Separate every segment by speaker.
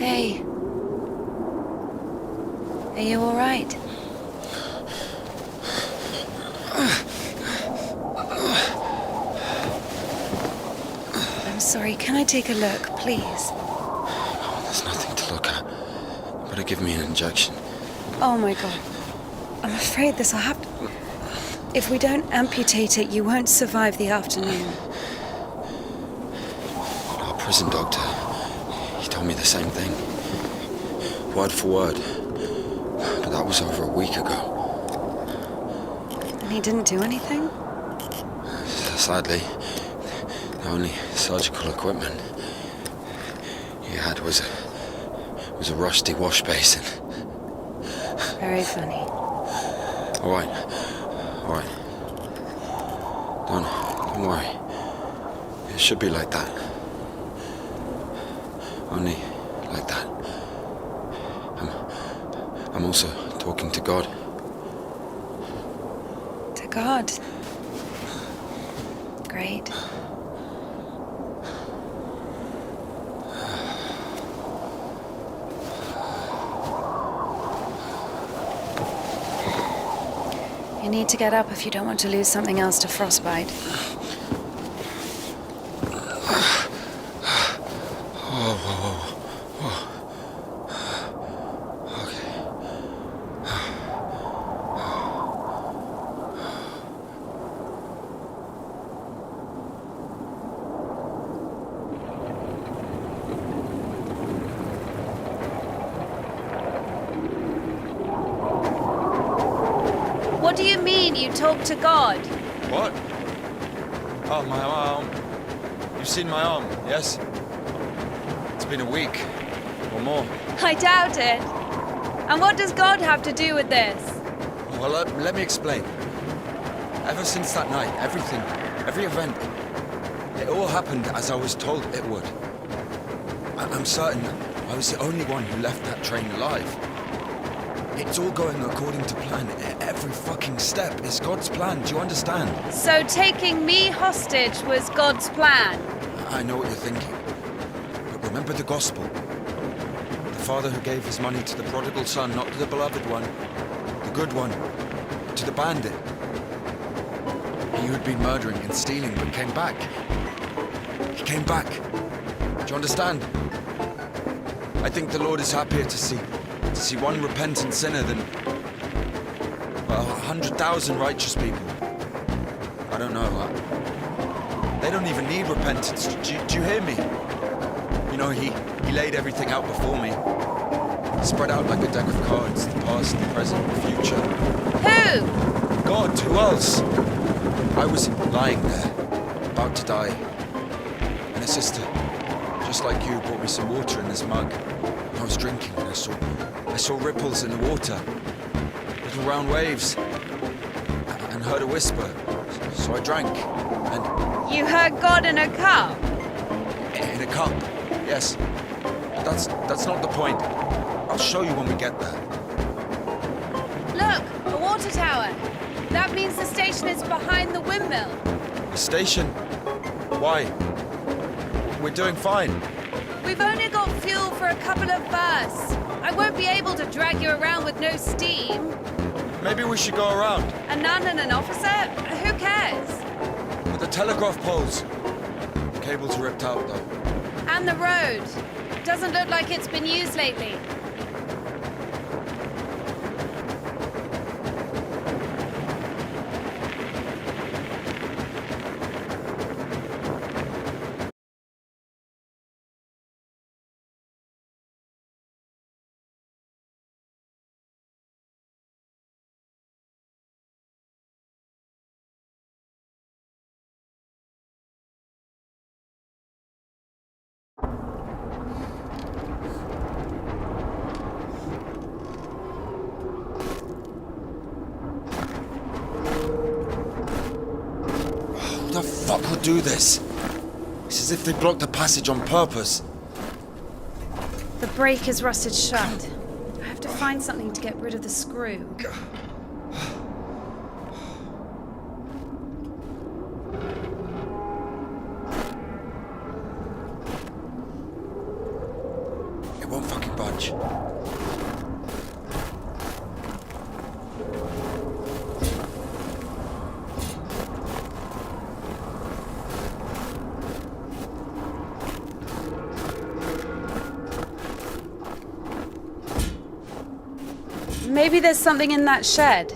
Speaker 1: Hey. Are you all right? I'm sorry, can I take a look, please?
Speaker 2: Oh, there's nothing to look at. You better give me an injection.
Speaker 1: Oh my god. I'm afraid this'll have to... If we don't amputate it, you won't survive the afternoon.
Speaker 2: Our prison doctor, he told me the same thing. Word for word. But that was over a week ago.
Speaker 1: And he didn't do anything?
Speaker 2: Sadly, the only surgical equipment he had was a rusty wash basin.
Speaker 1: Very funny.
Speaker 2: All right. Don't worry. It should be like that. Only like that. I'm also talking to God.
Speaker 1: To God. Great. You need to get up if you don't want to lose something else to frostbite. What do you mean you talk to God?
Speaker 3: What? Oh, my arm. You've seen my arm, yes? It's been a week or more.
Speaker 1: I doubt it. And what does God have to do with this?
Speaker 3: Well, let me explain. Ever since that night, every event, it all happened as I was told it would. I'm certain I was the only one who left that train alive. It's all going according to plan. Every fucking step is God's plan. Do you understand?
Speaker 1: So taking me hostage was God's plan?
Speaker 3: I know what you're thinking. But remember the gospel. The father who gave his money to the prodigal son, not to the beloved one, the good one, to the bandit. He who'd been murdering and stealing but came back. He came back. Do you understand? I think the Lord is happier to see one repentant sinner than, well, 100,000 righteous people. I don't know. They don't even need repentance. Do you hear me? You know, he laid everything out before me. Spread out like a deck of cards, the past, the present, the future.
Speaker 1: Who?
Speaker 3: God, who else? I was lying there, about to die. And a sister, just like you, brought me some water in this mug. I was drinking and I saw ripples in the water, little round waves, and heard a whisper. So I drank, and...
Speaker 1: You heard God in a cup?
Speaker 3: In a cup, yes. But that's not the point. I'll show you when we get there.
Speaker 1: Look, a water tower. That means the station is behind the windmill.
Speaker 3: The station? Why? We're doing fine.
Speaker 1: We've only got fuel for a couple of bursts. I won't be able to drag you around with no steam.
Speaker 3: Maybe we should go around.
Speaker 1: A nun and an officer? Who cares?
Speaker 3: But the telegraph poles. The cables are ripped out, though.
Speaker 1: And the road. Doesn't look like it's been used lately.
Speaker 3: Who the fuck would do this? It's as if they blocked the passage on purpose.
Speaker 1: The brake is rusted shut. I have to find something to get rid of the screw.
Speaker 3: It won't fucking
Speaker 2: much.
Speaker 1: Maybe there's something in that shed.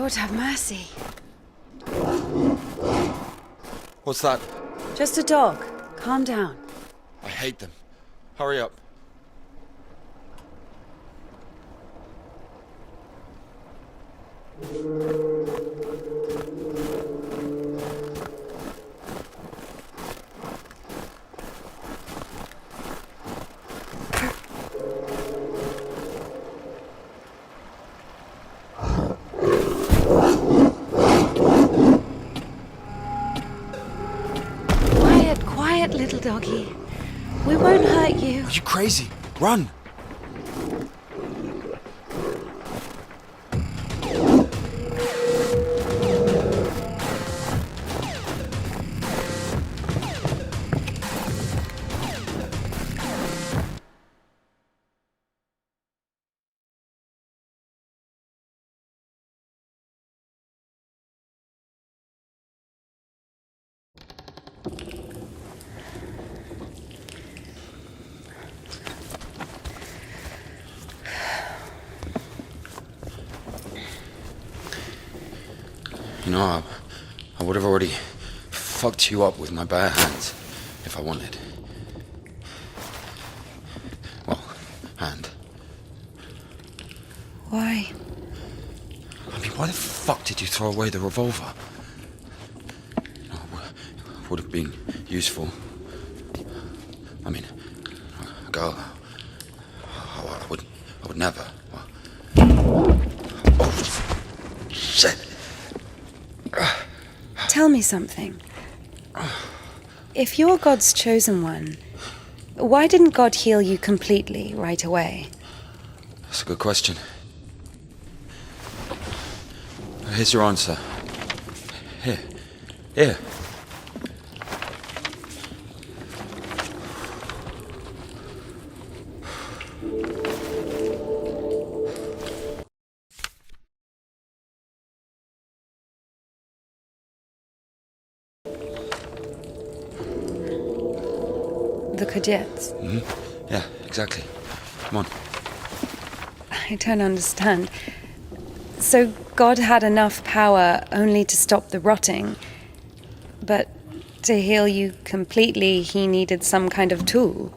Speaker 1: Lord have mercy.
Speaker 3: What's that?
Speaker 1: Just a dog. Calm down.
Speaker 3: I hate them. Hurry up.
Speaker 1: Quiet, quiet, little doggy. We won't hurt you.
Speaker 3: Are you crazy? Run!
Speaker 2: You know, I would have already fucked you up with my bare hands if I wanted. Well, hand.
Speaker 1: Why?
Speaker 2: I mean, why the fuck did you throw away the revolver? Would have been useful. I mean, a girl. I would never. Oh, shit.
Speaker 1: Tell me something. If you're God's chosen one, why didn't God heal you completely right away?
Speaker 2: That's a good question. Here's your answer. Here.
Speaker 1: The Kajets.
Speaker 2: Yeah, exactly. Come on.
Speaker 1: I don't understand. So God had enough power only to stop the rotting, but to heal you completely, he needed some kind of tool.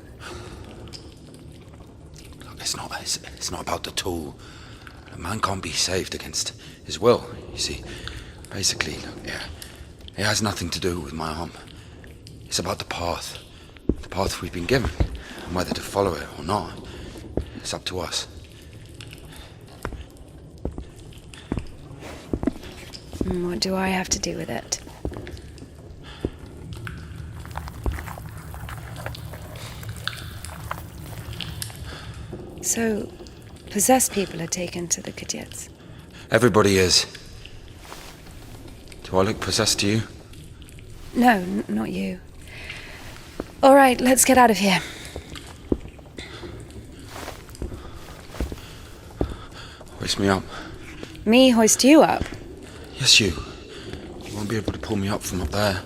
Speaker 2: Look, it's not about the tool. A man can't be saved against his will, you see. Basically, look, yeah, it has nothing to do with my arm. It's about the path. The path we've been given. And whether to follow it or not, it's up to us.
Speaker 1: What do I have to do with it? So, possessed people are taken to the Kajets.
Speaker 2: Everybody is. Do I look possessed to you?
Speaker 1: No, not you. All right, let's get out of here.
Speaker 2: Hoist me up.
Speaker 1: Me hoist you up?
Speaker 2: Yes, you. You won't be able to pull me up from up there.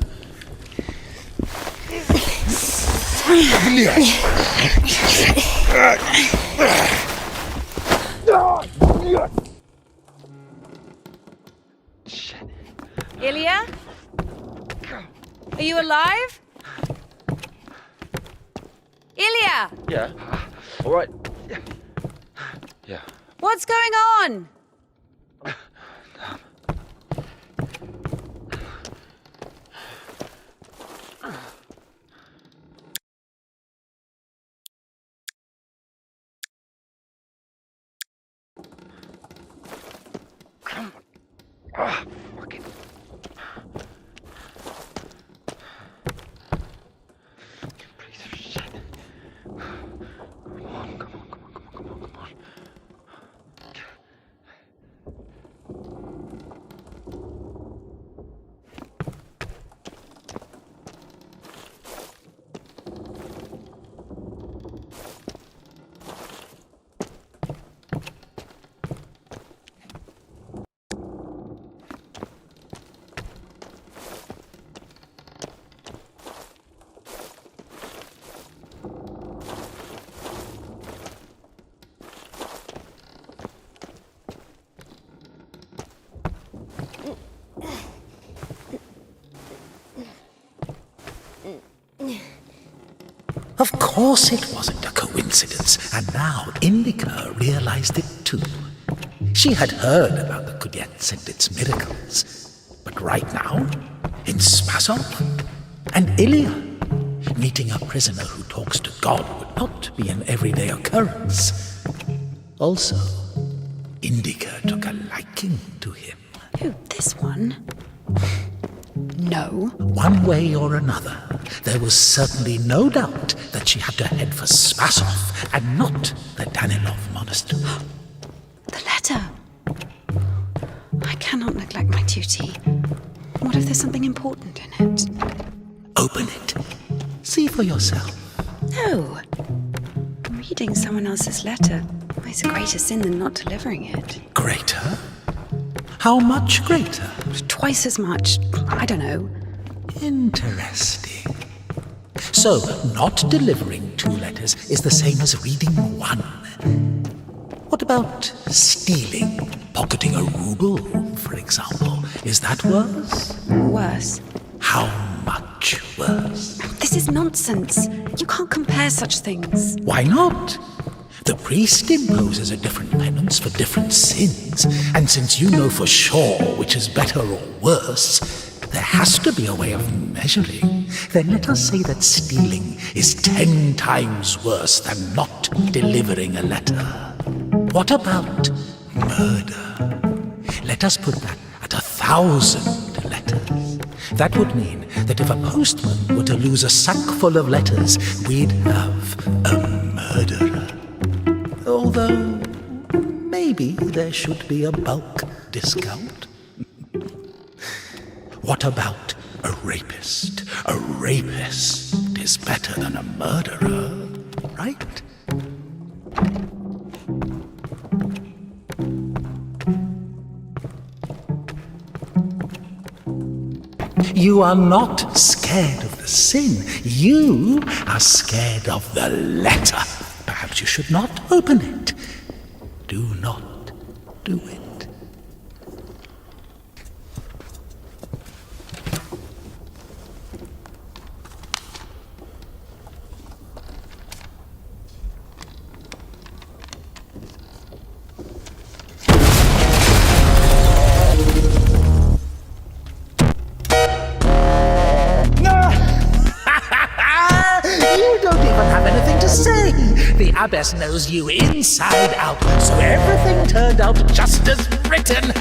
Speaker 1: Ilya? Are you alive? Ilya!
Speaker 2: Yeah. All right. Yeah.
Speaker 1: What's going on?
Speaker 2: Fucking. Piece of shit. Come on.
Speaker 4: Of course it wasn't a coincidence, and now Indika realized it too. She had heard about the Kudets and its miracles, but right now, in Spasov and Ilya, meeting a prisoner who talks to God would not be an everyday occurrence. Also, Indika took a liking to him.
Speaker 1: Who, this one? No.
Speaker 4: One way or another, there was certainly no doubt that she had to head for Spasov and not the Danilov monastery.
Speaker 1: The letter. I cannot neglect my duty. What if there's something important in it?
Speaker 4: Open it. See for yourself.
Speaker 1: No. Reading someone else's letter is a greater sin than not delivering it.
Speaker 4: Greater? How much greater?
Speaker 1: Twice as much. I don't know.
Speaker 4: Interesting. So, not delivering 2 letters is the same as reading 1. What about stealing? Pocketing a ruble, for example. Is that worse?
Speaker 1: Worse.
Speaker 4: How much worse?
Speaker 1: This is nonsense. You can't compare such things.
Speaker 4: Why not? The priest imposes a different penance for different sins, and since you know for sure which is better or worse, there has to be a way of measuring. Then let us say that stealing is 10 times worse than not delivering a letter. What about murder? Let us put that at 1,000 letters. That would mean that if a postman were to lose a sack full of letters, we'd have a murderer. Although, maybe there should be a bulk discount. What about a rapist? A rapist is better than a murderer, right? You are not scared of the sin. You are scared of the letter. Perhaps you should not open it. Do not do it. You don't even have anything to say. The abbess knows you inside out, so everything turned out just as written.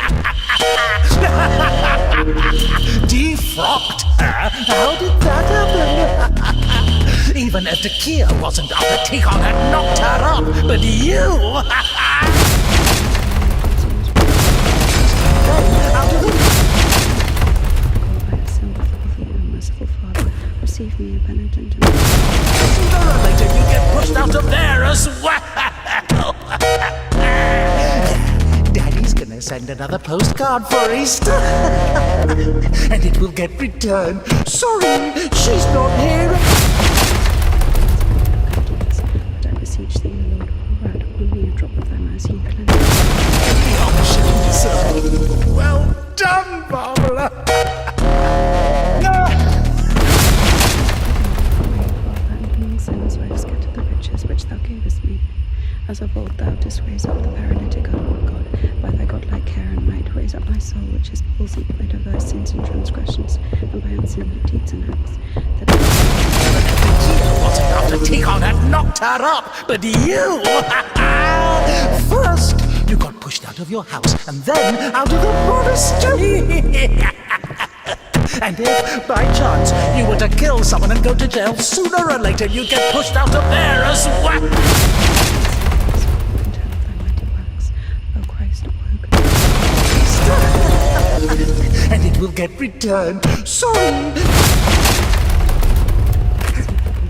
Speaker 4: Defrocked her? How did that happen? Even if the Kia wasn't up, the Tikhon had knocked her up, but you... Out of the...
Speaker 1: Merciful Father, receive me, a penitent.
Speaker 4: Sooner or later you get pushed out of there as well. Daddy's gonna send another postcard for Easter. And it will get returned. Sorry, she's not here.
Speaker 1: But I beseech thee, O Lord, pour out upon me a drop of thy mercy and cleanse me.
Speaker 4: Well done, Barbara.
Speaker 1: Sins where I scattered the riches which thou gavest me. As of old thou didst raise up the paralytic, O Lord God, by thy godlike care and might raise up my soul, which is palsied by diverse sins and transgressions, and by unseemly deeds and acts. That
Speaker 4: Wasn't after Tikhon had knocked her up, but you... First, you got pushed out of your house, and then out of the monastery. And if, by chance, you were to kill someone and go to jail, sooner or later you'd get pushed out of there as well.
Speaker 1: can tell of thy mighty works, O Christ awoke.
Speaker 4: And it will get returned. Sorry.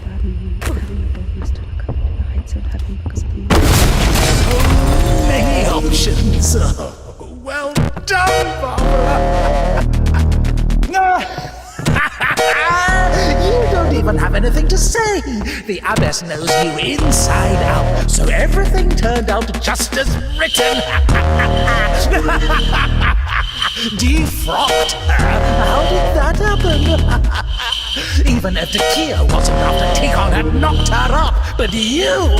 Speaker 1: Having the boldness to look up to the heights of heaven because of the moon.
Speaker 4: So many options. Oh, well done, Barbara. You don't even have anything to say. The abbess knows you inside out, so everything turned out just as written. Defrocked her? How did that happen? Even if the Kia wasn't after Tigon had knocked her up, but you...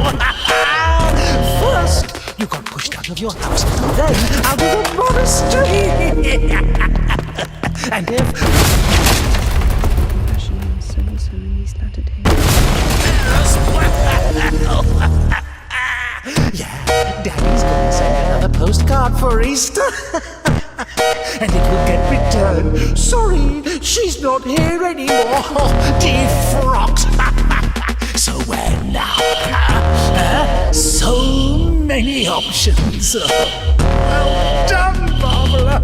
Speaker 4: First, you got pushed out of your house, then out of the monastery. And if...
Speaker 5: Compassion on my soul, so in these latter days.
Speaker 4: Yeah, Daddy's gonna send another postcard for Easter. And it will get returned. Sorry, she's not here anymore. Defrocked. So where now? So many options. Well done, Barbara.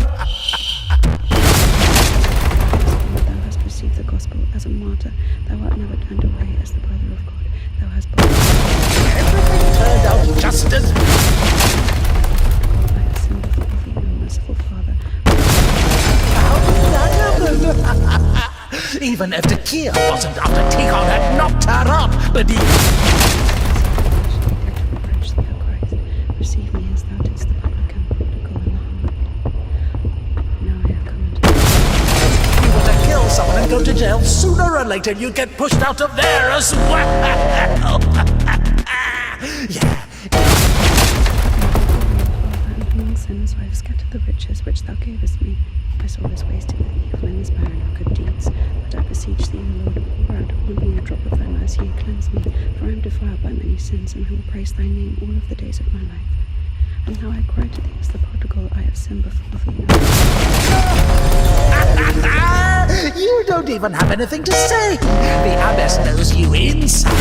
Speaker 5: Thou hast received the gospel as a martyr. Thou art never turned away as the brother of God. Thou hast
Speaker 4: Everything turned out just as...
Speaker 5: I have sinned before thee, O merciful Father.
Speaker 4: How did that happen? Even if the Kia wasn't after Tigon had knocked her up, but he...
Speaker 5: Reproach thee, O Christ. Receive me as thou didst the publican, prodigal, and the harlot. Now I have come into
Speaker 4: You were to kill someone and go to jail. Sooner or later you'd get pushed out of there as well. Yeah.
Speaker 5: and among sinners I have scattered the riches which thou gavest me. My soul is wasted with evil and is barren of good deeds. But I beseech thee, O Lord, pour out upon me a drop of thy mercy and cleanse me, for I am defiled by many sins, and I will praise thy name all of the days of my life. And now I cry to thee as the prodigal, I have sinned before thee.
Speaker 4: You don't even have anything to say. The abbess knows you inside.
Speaker 5: I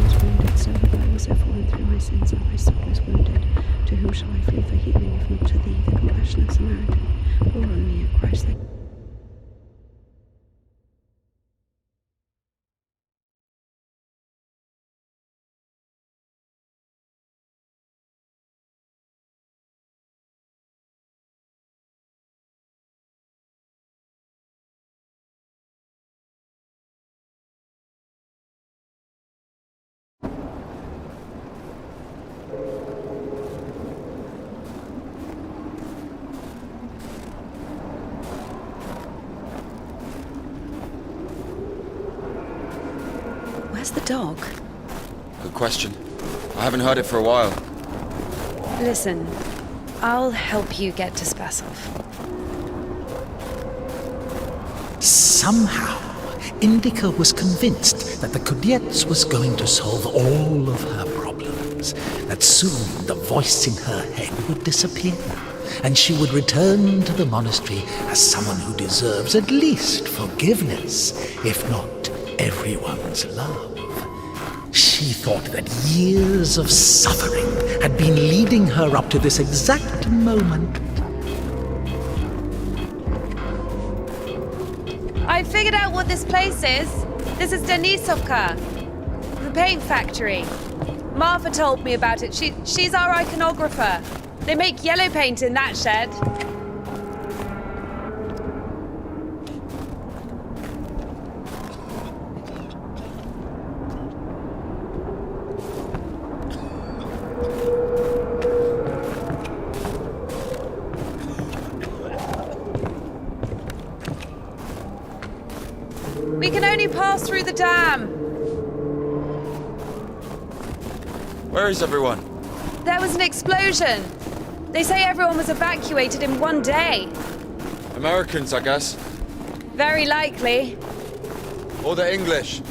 Speaker 5: was wounded, so have I also fallen through my sins, and my soul is wounded. To whom shall I flee for healing, if not to thee, the compassionate Samaritan? Pour on me, O Christ, thy...
Speaker 1: Where's the dog?
Speaker 3: Good question. I haven't heard it for a while.
Speaker 1: Listen, I'll help you get to Spasov.
Speaker 4: Somehow, Indika was convinced that the Kudets was going to solve all of her problems, that soon the voice in her head would disappear, and she would return to the monastery as someone who deserves at least forgiveness, if not everyone's love. She thought that years of suffering had been leading her up to this exact moment.
Speaker 1: I figured out what this place is. This is Denisovka, the paint factory. Martha told me about it. She's our iconographer. They make yellow paint in that shed. We can only pass through the dam.
Speaker 3: Where is everyone?
Speaker 1: There was an explosion. They say everyone was evacuated in one day.
Speaker 3: Americans, I guess.
Speaker 1: Very likely.
Speaker 3: Or the English.